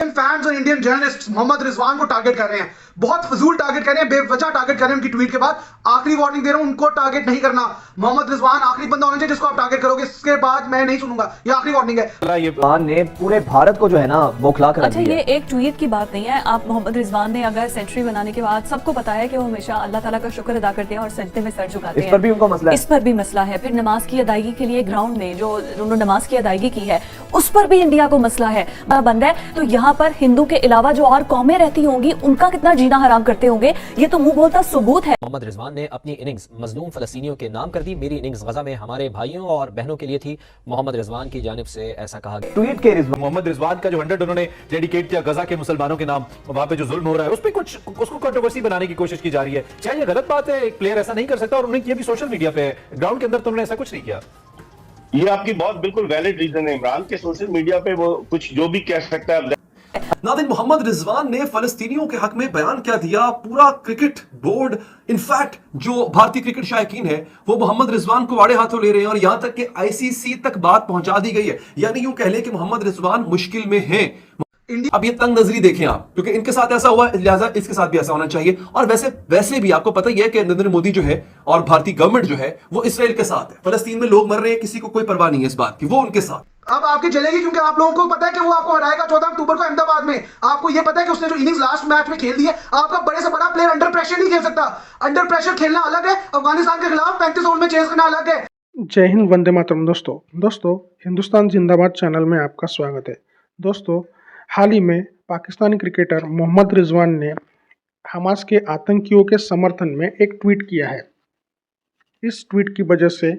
Fans और Indian journalist Mohammad Rizwan को target कर रहे हैं, बहुत फजूल टारगेट कर रहे हैं, बेवजह टारगेट कर रहे हैं उनकी ट्वीट के बाद। आखिरी वार्निंग दे रहा हूं, उनको टारगेट नहीं करना। मोहम्मद रिजवान आखिरी बंदा होना चाहिए जिसको आप टारगेट करोगे, इसके बाद मैं नहीं सुनूंगा। ये आखिरी वार्निंग है। रिजवान ने पूरे भारत को जो है ना बौखला कर दिया। अच्छा, ये एक ट्वीट की बात नहीं है। आप मोहम्मद रिजवान ने अगर सेंचुरी बनाने के बाद सबको पता है कि वो हमेशा अल्लाह ताला का शुक्र अदा करते हैं और सजदे में सर झुकाते हैं। इस पर भी उनको मसला है। इस पर भी मसला है। फिर नमाज की अदायगी के लिए ग्राउंड में जो उन्होंने नमाज की अदायगी की है उस पर भी इंडिया को मसला है, बंद है। तो यहाँ पर हिंदू के अलावा जो और कौमें रहती होंगी उनका कितना जीना हराम करते होंगे, ये तो मुंह बोलता सबूत है। मोहम्मद रिजवान ने अपनी इनिंग्स मजलूम फलस्तीनियों के नाम कर दी। मेरी इनिंग्स गजा में हमारे भाइयों और बहनों के लिए थी। मोहम्मद रिजवान की जानिब से ऐसा कहा गया। ट्वीट के रिजवान मोहम्मद रिजवान का जो 100 उन्होंने डेडिकेट किया गजा के मुसलमानों के नाम, वहां पे जो जुल्म हो रहा है उस पर कुछ उसको कंट्रोवर्सी बनाने की कोशिश की जा रही है। क्या ये गलत बात है? एक प्लेयर ऐसा नहीं कर सकता, और उन्होंने किया भी सोशल मीडिया पे, ग्राउंड के अंदर तो उन्होंने ऐसा कुछ नहीं किया। ये आपकी बहुत बिल्कुल वैलिड रीजन है इमरान के, सोशल मीडिया पे वो कुछ जो भी कह सकता है। नादिन, मोहम्मद रिजवान ने फलस्तीनियों के हक में बयान क्या दिया। पूरा क्रिकेट बोर्ड, इनफैक्ट जो भारतीय क्रिकेट शायकीन है वो मोहम्मद रिजवान को आड़े हाथों ले रहे हैं और यहां तक कि आईसीसी तक बात पहुंचा दी गई है। यानी यूं कह लें कि मोहम्मद रिजवान मुश्किल में हैं। अब ये तंग नजरी देखें आप, क्योंकि इनके साथ ऐसा हुआ, लिहाजा इसके साथ भी ऐसा होना चाहिए। और वैसे भी आपको पता ही है कि नरेंद्र मोदी जो है और भारतीय गवर्नमेंट जो है वो इसराइल के साथ है। फलस्तीन में लोग मर रहे हैं, किसी को कोई परवाह नहीं है इस बात की, वो उनके साथ। अब आपकी जलेगी क्योंकि आप लोगों को पता है कि वो आपको हराएगा 14 अक्टूबर को अहमदाबाद में। आपको ये पता है कि उसने जो इनिंग्स लास्ट मैच में खेल दी है, आपका बड़े से बड़ा प्लेयर अंडर प्रेशर नहीं खेल सकता। अंडर प्रेशर खेलना अलग है, अफगानिस्तान के खिलाफ 35 ओवर में चेस करना अलग है। जय हिंद, वंदे मातरम। दोस्तों हिंदुस्तान जिंदाबाद चैनल में आपका स्वागत है। दोस्तों, हाल ही में पाकिस्तानी क्रिकेटर मोहम्मद रिजवान ने हमास के आतंकियों के समर्थन में एक ट्वीट किया है। इस ट्वीट की वजह से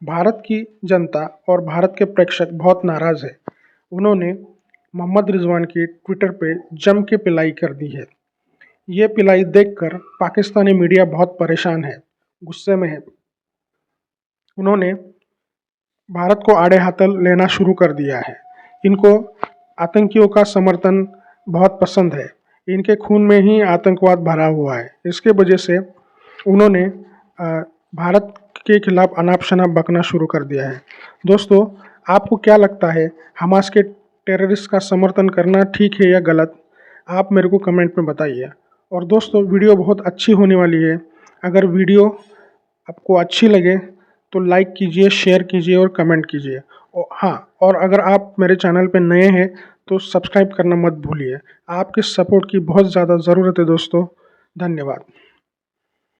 भारत की जनता और भारत के प्रेक्षक बहुत नाराज़ है। उन्होंने मोहम्मद रिजवान की ट्विटर पे जम के पिलाई कर दी है। ये पिलाई देखकर पाकिस्तानी मीडिया बहुत परेशान है, गुस्से में है। उन्होंने भारत को आड़े हाथों लेना शुरू कर दिया है। इनको आतंकियों का समर्थन बहुत पसंद है, इनके खून में ही आतंकवाद भरा हुआ है। इसके वजह से उन्होंने भारत के खिलाफ अनाप शनाप बकना शुरू कर दिया है। दोस्तों, आपको क्या लगता है, हमास के टेररिस्ट का समर्थन करना ठीक है या गलत? आप मेरे को कमेंट में बताइए। और दोस्तों, वीडियो बहुत अच्छी होने वाली है। अगर वीडियो आपको अच्छी लगे तो लाइक कीजिए, शेयर कीजिए और कमेंट कीजिए। और हाँ, और अगर आप मेरे चैनल पे नए हैं तो सब्सक्राइब करना मत भूलिए। आपके सपोर्ट की बहुत ज़्यादा ज़रूरत है दोस्तों। धन्यवाद।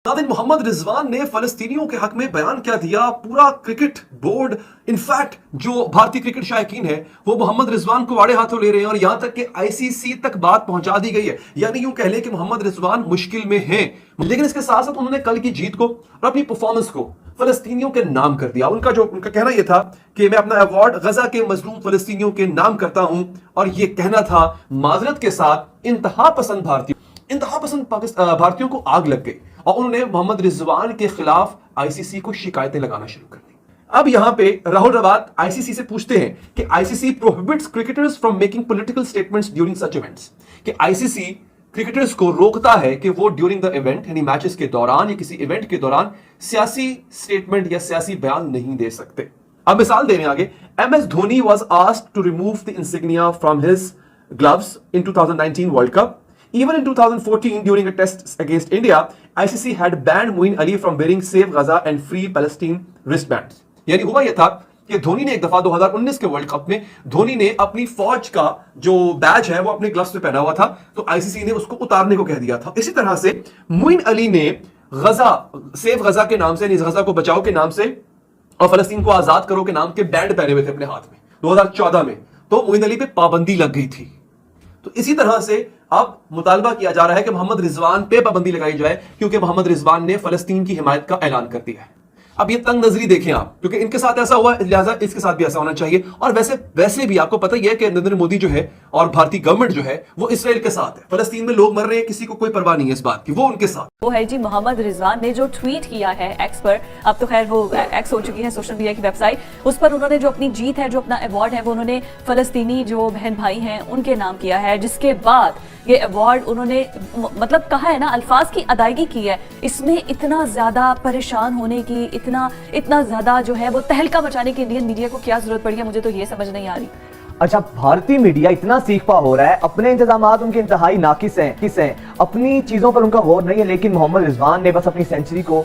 नादिन, मोहम्मद रिजवान ने फलस्तीनियों के हक में बयान क्या दिया। पूरा क्रिकेट बोर्ड, इनफैक्ट जो भारतीय क्रिकेट शायकीन है वो मोहम्मद रिजवान को आड़े हाथों ले रहे हैं और यहां तक कि आईसीसी तक बात पहुंचा दी गई है। यानी यूं कह लें कि मोहम्मद रिजवान मुश्किल में हैं। लेकिन इसके साथ साथ उन्होंने कल की जीत को और अपनी परफॉर्मेंस को फलस्तीनियों के नाम कर दिया। उनका कहना यह था कि मैं अपना अवार्ड गजा के मजलूम फलस्तीनियों के नाम करता हूं, और यह कहना था माजरत के साथ इंतहा पसंद भारतीयों को आग लग गई और उन्होंने मोहम्मद रिजवान के खिलाफ आईसीसी को शिकायतें लगाना शुरू कर दी। अब यहां पे राहुल रवात आईसीसी से पूछते हैं कि ICC prohibits cricketers from making political statements during such events, कि आईसीसी क्रिकेटर्स को रोकता है कि वो ड्यूरिंग द इवेंट यानी मैचेस के दौरान या किसी इवेंट के दौरान सियासी स्टेटमेंट या सियासी बयान नहीं दे सकते। अब मिसाल दे रहे हैं आगे, MS Dhoni was asked to remove the insignia from his gloves in 2019 World Cup. Even in 2014, during a test against India, ICC had banned Moeen Ali from wearing Save Gaza and Free Palestine wristbands. यानी हुआ यह था कि धोनी ने एक दफा 2019 के world cup में धोनी ने अपनी फौज का जो बैज है वो अपने ग्लव्स पे पहना हुआ था, तो आईसीसी ने उसको उतारने को कह दिया था। इसी तरह से मोइन अली ने गजा, सेव गजा के नाम से, गजा को बचाओ के नाम से और फलस्तीन को आजाद करो के नाम के बैंड पहने हुए थे अपने हाथ में 2014 में, तो मोइन अली पे पाबंदी लग गई थी। तो इसी तरह से अब मुतालबा किया जा रहा है कि मोहम्मद रिजवान पे पाबंदी लगाई जाए, क्योंकि मोहम्मद रिजवान ने फलस्तीन की हिमायत का ऐलान कर दिया है। अब ये तंग नजरी देखें आप, क्योंकि इनके साथ ऐसा हुआ, लिहाजा इसके साथ भी ऐसा होना चाहिए। और वैसे भी आपको पता ही है कि नरेंद्र मोदी जो है और भारतीय गवर्नमेंट जो है वो इसराइल के साथ है। फलस्तीन में लोग मर रहे हैं, किसी को कोई परवाह नहीं है इस बात की, वो उनके साथ। वो है जी मोहम्मद रिजवान ने जो ट्वीट किया है एक्स पर, अब तो खैर वो एक्स हो चुकी है सोशल मीडिया की वेबसाइट, उस पर उन्होंने जो अपनी जीत है, जो अपना अवार्ड है, वो उन्होंने फलस्तीनी जो बहन भाई हैं उनके नाम किया है। जिसके बाद ये अवार्ड उन्होंने मतलब कहा है ना, अल्फाज की अदायगी की है। इसमें इतना ज्यादा परेशान होने की, इतना ज्यादा जो है वो तहलका मचाने की इंडियन मीडिया को क्या जरूरत पड़ी है, मुझे तो ये समझ नहीं आ रही। अच्छा, भारतीय मीडिया इतना सीखपा हो रहा है, अपने इंतजामात उनके इंतहाई नाकिस हैं, अपनी चीजों पर उनका गौर नहीं है, लेकिन मोहम्मद रिजवान ने बस अपनी सेंचुरी को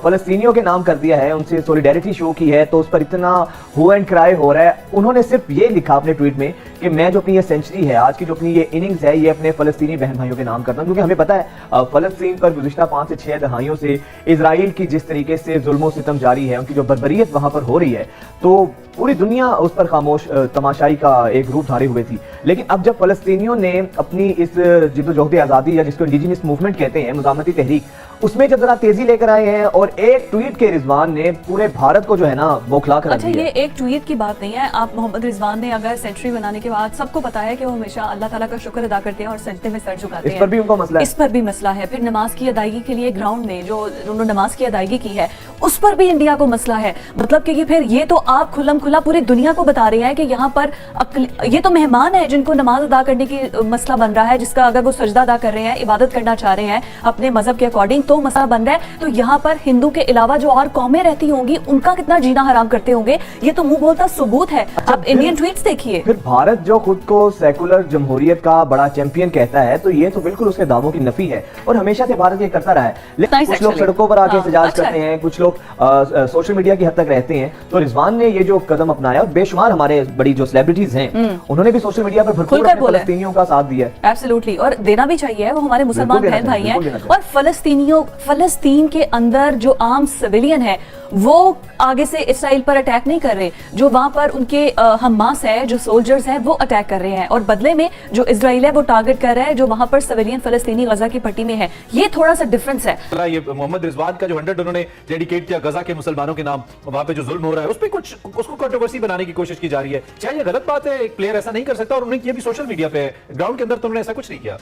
फलस्तीनियों के नाम कर दिया है, उनसे सॉलिडेरिटी शो की है, तो उस पर इतना हु एंड क्राई हो रहा है। उन्होंने सिर्फ ये लिखा अपने ट्वीट में कि मैं जो अपनी ये सेंचुरी है, आज की जो अपनी ये इनिंग्स है, ये अपने फलस्तीनी बहन भाइयों के नाम करता हूँ, क्योंकि हमें पता है फलस्तीन पर गुज़िश्ता 5 से 6 दहाइयों से इजराइल की जिस तरीके से जुल्म सितम जारी है, उनकी जो बर्बरियत वहां पर हो रही है, तो पूरी दुनिया उस पर खामोश तमाशाई का एक रूप धारे हुए थी। लेकिन अब जब फलस्तीनियों ने अपनी इस जिद्दोजहद आज़ादी या जिसको इंडिजिनस मूवमेंट कहते हैं, मुजामती तहरीक, उसमें जब जरा तेजी लेकर आए हैं और एक ट्वीट के रिजवान ने पूरे भारत को जो है ना बौखला कर अच्छा, दिया। ये एक ट्वीट की बात नहीं है। आप मोहम्मद रिजवान ने अगर सेंचुरी बनाने के बाद, सबको पता है कि वो हमेशा अल्लाह ताला का शुक्र अदा करते हैं और सजदे में सर झुकाते हैं। इस पर भी उनका मसला है। इस पर भी मसला है। फिर नमाज की अदायगी के लिए ग्राउंड में जो उन्होंने नमाज की अदायगी की है, उस पर भी इंडिया को मसला है। मतलब कि फिर ये तो आप खुल्लम खुला पूरी दुनिया को बता रहे हैं कि यहाँ पर ये तो मेहमान है जिनको नमाज अदा करने की मसला बन रहा है, जिसका अगर वो सजदा अदा कर रहे हैं, इबादत करना चाह रहे हैं अपने मजहब के अकॉर्डिंग, तो मसला बन रहा है। तो यहाँ पर हिंदू के अलावा जो और कौमें रहती होंगी, उनका कितना जीना हराम करते होंगे, ये तो मुंह बोलता सबूत है। आप इंडियन ट्वीट्स देखिए। फिर भारत जो खुद को सेकुलर जमहूरियत का बड़ा चैंपियन कहता है, तो ये तो बिल्कुल उसके दावों की नफी है, और हमेशा से भारत ये करता रहा है। लेकिन कुछ लोग सड़कों पर आके एहतजाज करते हैं, कुछ लोग सोशल मीडिया की हद तक रहते हैं। तो रिजवान ने ये जो कदम अपनाया, बेशुमार हमारे बड़ी जो सेलिब्रिटीज हैं, उन्होंने भी सोशल मीडिया पर भरपूर फलस्तीनियों का साथ दिया है। एब्सोल्युटली, और देना भी चाहिए, वो हमारे मुसलमान बहन भाई हैं। और फलस्तीन के अंदर जो आम सिविलियन है, वो आगे से इसराइल पर अटैक नहीं कर रहे। जो वहां पर उनके हमास है, जो सोल्जर्स हैं, वो अटैक कर रहे हैं, और बदले में जो इसराइल है वो टारगेट कर रहा है जो वहां पर सिविलियन फलस्तीनी गजा की पट्टी में है। ये थोड़ा सा डिफरेंस है। ये मोहम्मद रिजवान का जो 100 उन्होंने डेडिकेट किया गजा के मुसलमानों के नाम, वहां पे जो जुल्म हो रहा है, उस पर कुछ उसको कंट्रोवर्सी बनाने की कोशिश की जा रही है। चाहे ये गलत बात है, एक प्लेयर ऐसा नहीं कर सकता, और उन्होंने किया भी सोशल मीडिया पे, ग्राउंड के अंदर तो उन्होंने ऐसा कुछ नहीं किया।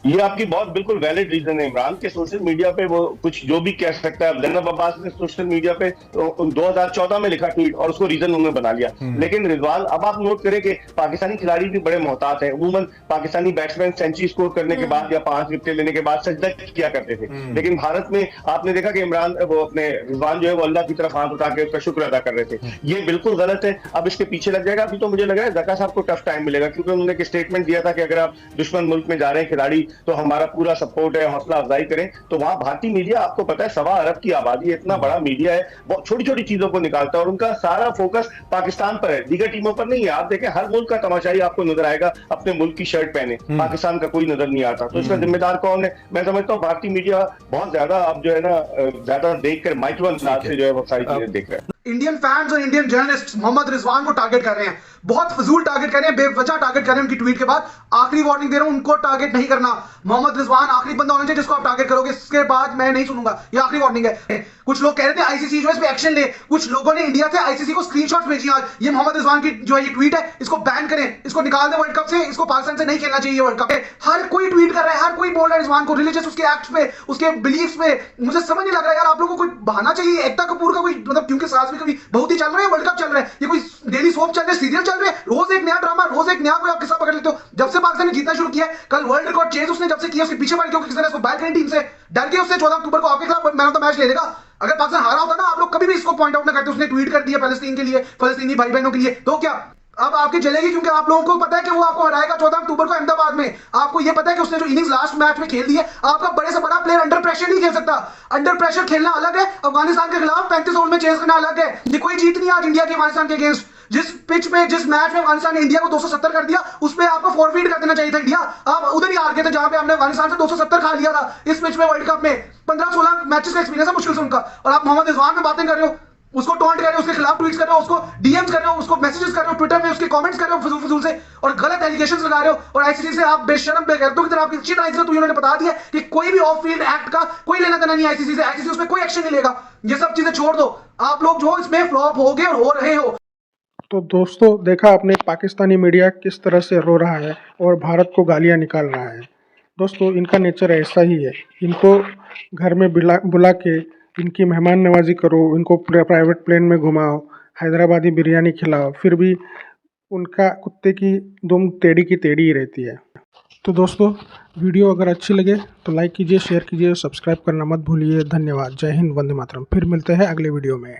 ये आपकी बहुत बिल्कुल वैलिड रीजन है। इमरान के सोशल मीडिया पे वो कुछ जो भी कह सकता है। जैनब अब्बास ने सोशल मीडिया पे 2014 में लिखा ट्वीट, और उसको रीजन उन्होंने बना लिया। लेकिन रिजवान, अब आप नोट करें कि पाकिस्तानी खिलाड़ी भी बड़े मोहतात हैं। अमूमन पाकिस्तानी बैट्समैन सेंचुरी स्कोर करने के बाद या 5 विकेट लेने के बाद सजदा किया करते थे। लेकिन भारत में आपने देखा कि इमरान, वो अपने रिजवान जो है वो अल्लाह की तरफ हाथ उठा के उसका शुक्र अदा कर रहे थे। ये बिल्कुल गलत है। अब इसके पीछे लग जाएगा। अभी तो मुझे लग रहा है जका साहब को टफ टाइम मिलेगा, क्योंकि उन्होंने एक स्टेटमेंट दिया था कि अगर आप दुश्मन मुल्क में जा रहे हैं खिलाड़ी, तो हमारा पूरा सपोर्ट है, हौसला अफजाई करें। तो वहां भारतीय मीडिया, आपको पता है 1.25 अरब की आबादी है, इतना बड़ा मीडिया है, बहुत छोटी छोटी चीजों को निकालता है, और उनका सारा फोकस पाकिस्तान पर है, दीगर टीमों पर नहीं है। आप देखें, हर मुल्क का तमाशाई आपको नजर आएगा अपने मुल्क की शर्ट पहने, पाकिस्तान का कोई नजर नहीं आता। तो इसका जिम्मेदार कौन है? मैं समझता हूँ भारतीय मीडिया बहुत ज्यादा अब जो है ना, ज्यादा देखकर माइक्रो अंदाज से जो है वो सारी चीजें देख रहे हैं। इंडियन फैंस और इंडियन जर्नलिस्ट मोहम्मद रिजवान को टारगेट कर रहे हैं, बहुत फजूल टारगेट कर रहे हैं, बेवजह टारगेट कर रहे हैं। उनकी ट्वीट के बाद आखिरी वार्निंग दे रहा हूं, उनको टारगेट नहीं करना। मोहम्मद रिजवान आखिरी बंदा होना चाहिए जिसको आप टारगेट करोगे, इसके बाद मैं नहीं सुनूंगा। ये आखिरी वार्निंग है। कुछ लोग कह रहे थे आईसीसी जो है इस पे एक्शन ले, कुछ लोगों ने इंडिया से आईसीसी को स्क्रीनशॉट्स भेजी आज। ये मोहम्मद रिजवान की जो है ये ट्वीट है, इसको बैन करें, इसको निकाल दें वर्ल्ड कप से, इसको पाकिस्तान से नहीं खेलना चाहिए वर्ल्ड कप। हर कोई ट्वीट कर रहा है, हर कोई बोल रहा है रिजवान को, रिलीजियस उसके एक्ट्स पे, उसके बिलीफ्स पे। मुझे समझ नहीं लग रहा यार, आप लोगों को कोई बहाना चाहिए एकता कपूर का, कोई मतलब, क्योंकि सास भी कभी बहुत ही चल रहा है, वर्ल्ड कप चल रहा है, ये कोई डेली सोप चल रहे हैं, सीरियल चल रहे हैं, रोज एक नया ड्रामा, रोज एक नया कोई आप किस्सा पकड़ लेते हो। जब से पाकिस्तान ने जीतना शुरू किया, कल वर्ल्ड रिकॉर्ड चेज उसने जब से किया, उसके पीछे पड़ क्योंकि किसी ने उसको बैन करी टीम से, डर के उससे 14 अक्टूबर को आपके खिलाफ मैन ऑफ द मैच ले लेगा। अगर पाकिस्तान हारा होता ना, आप लोग कभी भी इसको पॉइंट आउट ना करते। उसने ट्वीट कर दिया फलस्तीन के लिए, फलस्तीनी भाई बहनों के लिए, तो क्या अब आपकी चलेगी? क्योंकि आप लोगों को पता है कि वो आपको हराएगा 14 अक्टूबर को अहमदाबाद में। आपको ये पता है कि उसने जो इनिंग्स लास्ट मैच में खेल दी है, आपका बड़े से बड़ा प्लेयर अंडर प्रेशर नहीं खेल सकता। अंडर प्रेशर खेलना अलग है, अफगानिस्तान के खिलाफ 35 ओवर में चेस करना अलग है। ये कोई जीत नहीं आज इंडिया की अफगानिस्तान के अगेंस्ट। जिस पिच पे, जिस मैच में अफगानिस्तान ने इंडिया को 270 कर दिया, उस पे आपको फॉरफीड कर देना चाहिए था इंडिया। आप उधर ही हार गए थे जहां पे हमने अफगानिस्तान से 270 खा लिया था। इस पिच में वर्ल्ड कप में 15-16 मैचेस का एक्सपीरियंस है मुश्किल से उनका, और आप मोहम्मद रिजवान में बातें कर रहे हो, उसको टॉन्ट कर रहे हो, उसके खिलाफ ट्वीट्स कर रहे हो, उसको डीएम्स कर रहे हो, उसको मैसेजेस कर रहे हो ट्विटर पे, उसके कमेंट्स कर रहे हो फजूल से, और गलत एलिगेशंस लगा रहे हो। और आईसीसी से आप बेशरम बेगैरतों की तरह आपकी अच्छी तरह इज्जत हुई। उन्होंने बता दिया कि कोई भी ऑफ फील्ड एक्ट का कोई लेना देना नहीं है आईसीसी से, आईसीसी उस पर कोई एक्शन नहीं लेगा। ये सब चीजें छोड़ दो, आप लोग जो इसमें फ्लॉप हो गए और हो रहे हो। तो दोस्तों, देखा आपने पाकिस्तानी मीडिया किस तरह से रो रहा है और भारत को गालियां निकाल रहा है। दोस्तों, इनका नेचर ऐसा ही है। इनको घर में बुला के इनकी मेहमान नवाजी करो, इनको प्राइवेट प्लेन में घुमाओ, हैदराबादी बिरयानी खिलाओ, फिर भी उनका कुत्ते की दुम टेढ़ी की टेढ़ी ही रहती है। तो दोस्तों, वीडियो अगर अच्छी लगे तो लाइक कीजिए, शेयर कीजिए, सब्सक्राइब करना मत भूलिए। धन्यवाद। जय हिंद, वंदे मातरम। फिर मिलते हैं अगले वीडियो में।